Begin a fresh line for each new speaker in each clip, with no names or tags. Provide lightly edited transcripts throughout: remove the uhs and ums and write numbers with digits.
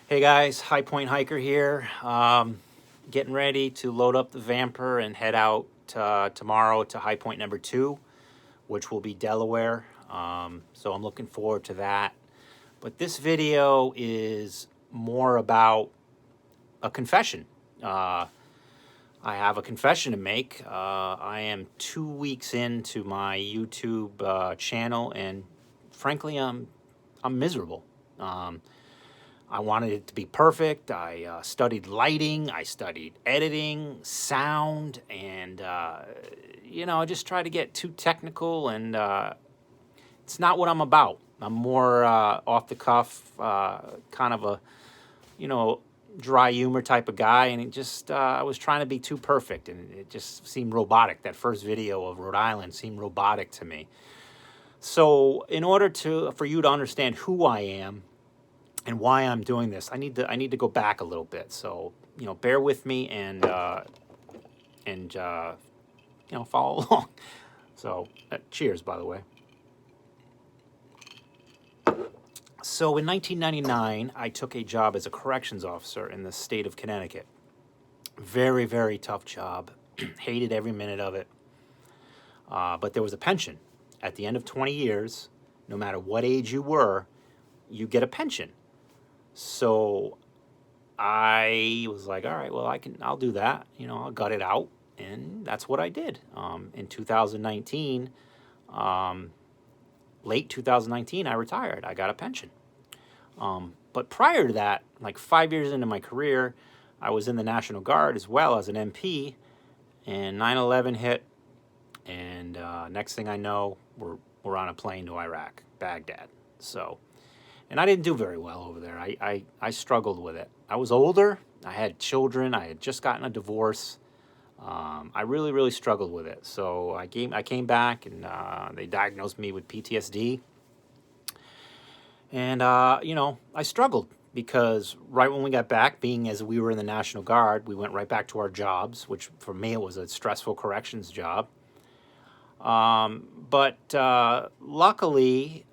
Hey guys, HighPoint Hiker here. Getting ready to load up the Vamper and head out tomorrow to HighPoint number 2, which will be Delaware. So I'm looking forward to that. But this video is more about a confession. I have a confession to make. I am 2 weeks into my YouTube channel, and frankly, I'm miserable. I wanted it to be perfect. I studied lighting, I studied editing, sound, and I just try to get too technical, and it's not what I'm about. I'm more off the cuff, kind of a dry humor type of guy, and I was trying to be too perfect, and it just seemed robotic. That first video of Rhode Island seemed robotic to me. So, in order for you to understand who I am and why I'm doing this, I need to go back a little bit. So, bear with me and follow along. So, cheers, by the way. So, in 1999, I took a job as a corrections officer in the state of Connecticut. Very, very tough job. Hated every minute of it. But there was a pension. At the end of 20 years, no matter what age you were, you get a pension. So I was like, all right, well, I'll do that. I'll gut it out. And that's what I did. In 2019, late 2019, I retired. I got a pension. But prior to that, like 5 years into my career, I was in the National Guard as well as an MP, and 9/11 hit. And next thing I know, we're on a plane to Iraq, Baghdad. So, and I didn't do very well over there. I struggled with it. I was older. I had children. I had just gotten a divorce. I really, really struggled with it. So I came back, and they diagnosed me with PTSD. And, I struggled because right when we got back, being as we were in the National Guard, we went right back to our jobs, which for me, it was a stressful corrections job. But luckily,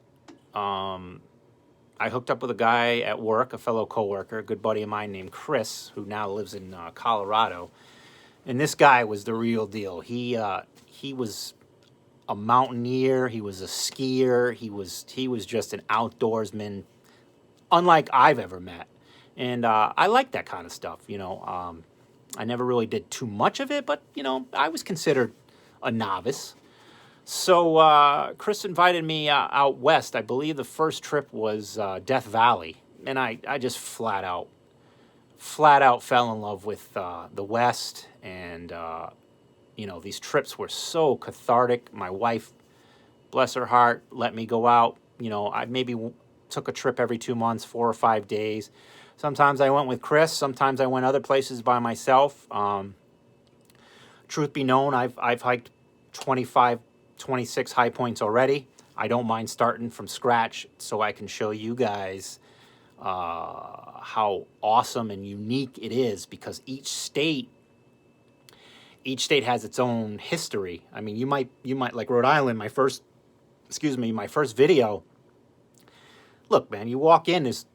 I hooked up with a guy at work, a fellow coworker, a good buddy of mine named Chris, who now lives in Colorado. And this guy was the real deal. He was a mountaineer. He was a skier. He was just an outdoorsman, unlike I've ever met. And I like that kind of stuff. I never really did too much of it, but I was considered a novice. So Chris invited me out west. I believe the first trip was Death Valley, and I just flat out fell in love with the West, and these trips were so cathartic. My wife, bless her heart, let me go out. I maybe took a trip every 2 months, 4 or 5 days. Sometimes I went with Chris. Sometimes I went other places by myself. Truth be known, I've hiked 26 high points already. I don't mind starting from scratch so I can show you guys how awesome and unique it is, because each state has its own history. I mean, you might like Rhode Island, my first video. Look, man, you walk in, there's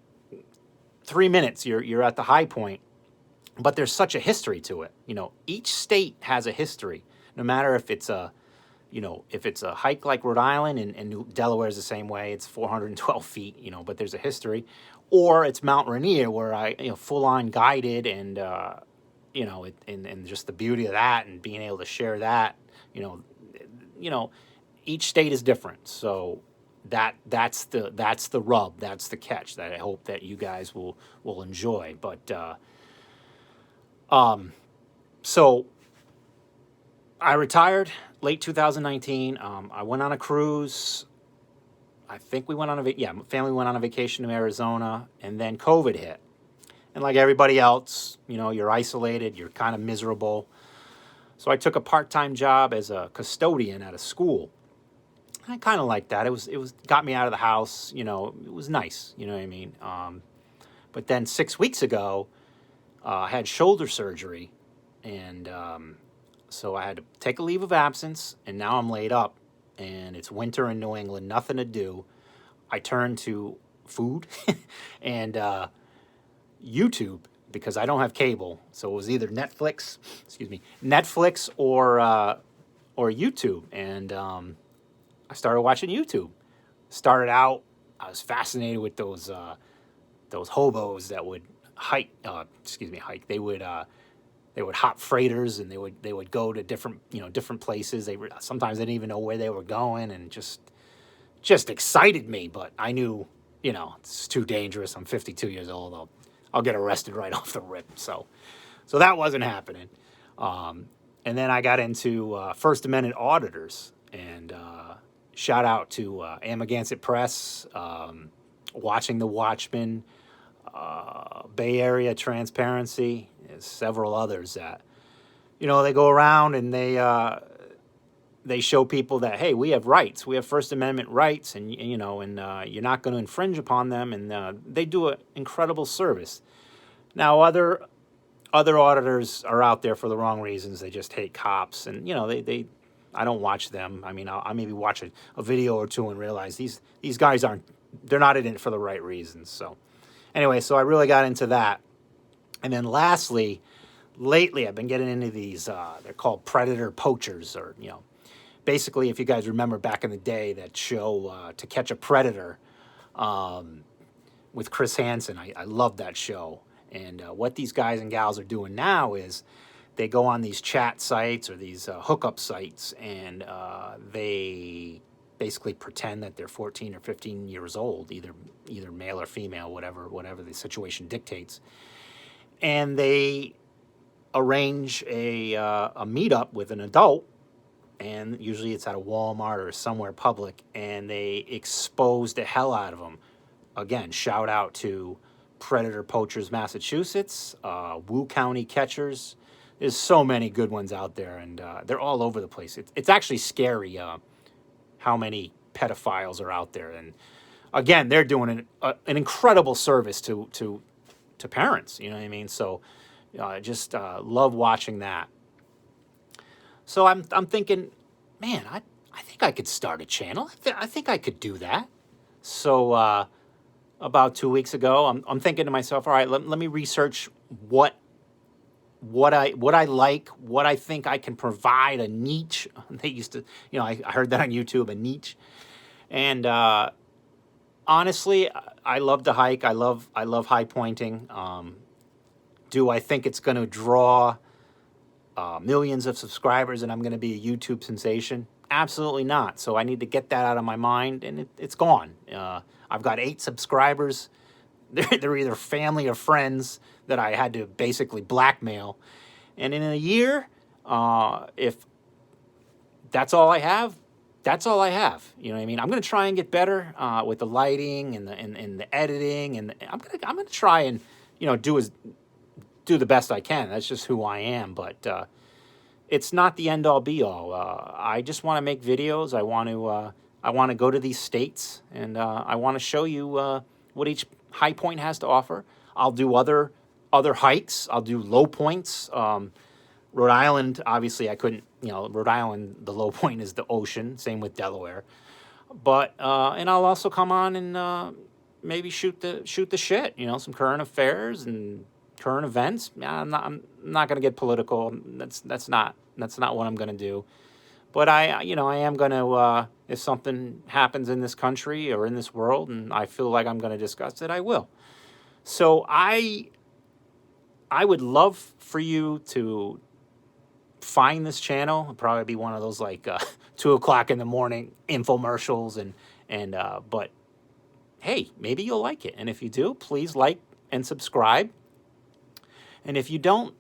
3 minutes, you're at the high point, but there's such a history to it. Each state has a history, no matter if it's a hike like Rhode Island, and Delaware is the same way. It's 412 feet, but there's a history. Or it's Mount Rainier, where I, full-on guided, and, and just the beauty of that and being able to share that, each state is different. So that's the rub, that's the catch that I hope that you guys will enjoy. But, so I retired late 2019. I went on a cruise. I think we went on family went on a vacation to Arizona, and then COVID hit. And like everybody else, you're isolated, you're kind of miserable. So I took a part-time job as a custodian at a school. I kind of liked that. It was got me out of the house, it was nice, you know what I mean? But then 6 weeks ago, I had shoulder surgery, and so I had to take a leave of absence, and now I'm laid up, and it's winter in New England, nothing to do. I turned to food, and YouTube because I don't have cable. So it was either Netflix or YouTube, and I started watching YouTube. Started out, I was fascinated with those hobos that would hike. They would hop freighters, and they would go to different places. Sometimes they didn't even know where they were going, and just excited me. But I knew, it's too dangerous. I'm 52 years old. I'll get arrested right off the rip. So that wasn't happening. And then I got into First Amendment auditors, and shout out to Amagansett Press, Watching the Watchmen, Bay Area Transparency, and several others that, they go around and they show people that, hey, we have rights, we have First Amendment rights, and you're not going to infringe upon them, and they do an incredible service. Now, other auditors are out there for the wrong reasons. They just hate cops, and I don't watch them. I mean, I'll maybe watch a video or two and realize these guys they're not in it for the right reasons. So anyway, so I really got into that. And then lastly, lately I've been getting into these, they're called predator poachers, or, basically, if you guys remember back in the day, that show, To Catch a Predator, with Chris Hansen. I love that show. And what these guys and gals are doing now is they go on these chat sites or these hookup sites, and they basically pretend that they're 14 or 15 years old, either male or female, whatever the situation dictates. And they arrange a meetup with an adult, and usually it's at a Walmart or somewhere public, and they expose the hell out of them. Again, shout out to Predator Poachers Massachusetts, Wu County Catchers. There's so many good ones out there, and they're all over the place. It's actually scary how many pedophiles are out there. And again, they're doing an incredible service to parents. You know what I mean? So just love watching that. So I'm thinking, man, I think I could start a channel. I think I could do that. So about 2 weeks ago, I'm thinking to myself, all right, let me research what I like, what I think I can provide, a niche. They used to, I heard that on YouTube, a niche. And honestly, I love to hike. I love high pointing. Do I think it's going to draw millions of subscribers and I'm going to be a YouTube sensation? Absolutely not. So I need to get that out of my mind, and it's gone. I've got 8 subscribers. They're either family or friends that I had to basically blackmail. And in a year, if that's all I have, that's all I have. You know what I mean? I'm going to try and get better with the lighting and the editing, and I'm going to try and do the best I can. That's just who I am. But it's not the end all be all. I just want to make videos. I want to go to these states, and I want to show you what each high point has to offer. I'll do other hikes. I'll do low points. Rhode Island, obviously, I couldn't. Rhode Island, the low point is the ocean. Same with Delaware. But and I'll also come on and maybe shoot the shit. Some current affairs and current events. I'm not going to get political. That's not what I'm going to do. But I am going to, if something happens in this country or in this world and I feel like I'm going to discuss it, I will. So I would love for you to find this channel. It'll probably be one of those like 2 o'clock in the morning infomercials but hey, maybe you'll like it. And if you do, please like and subscribe. And if you don't.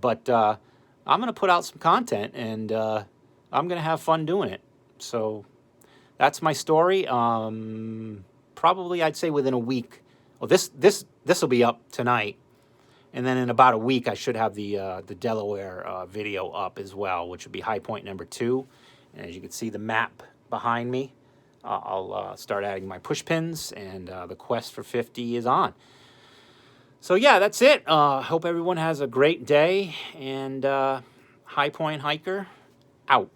But I'm going to put out some content, and I'm going to have fun doing it. So that's my story. Probably I'd say within a week. Well, this will be up tonight. And then in about a week, I should have the Delaware video up as well, which would be high point number 2. And as you can see, the map behind me, I'll start adding my push pins, and the quest for 50 is on. So yeah, that's it. Hope everyone has a great day, and High Point Hiker out.